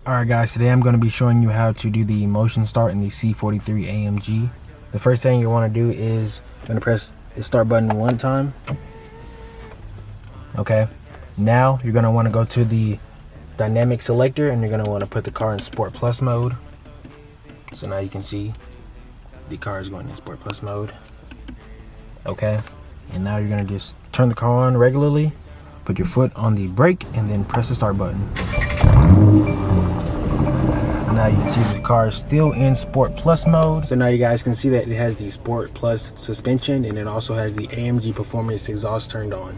Alright guys, today I'm going to be showing you how to do the motion start in the C43 AMG. The first thing you want to do is you're going to press the start button one time. Okay, now you're going to want to go to the dynamic selector and you're going to want to put the car in Sport Plus mode. So now you can see the car is going in Sport Plus mode. Okay, and now you're going to just turn the car on regularly, put your foot on the brake, and then press the start button. Now you can see the car is still in Sport Plus mode. So now you guys can see that it has the Sport Plus suspension and it also has the AMG Performance Exhaust turned on.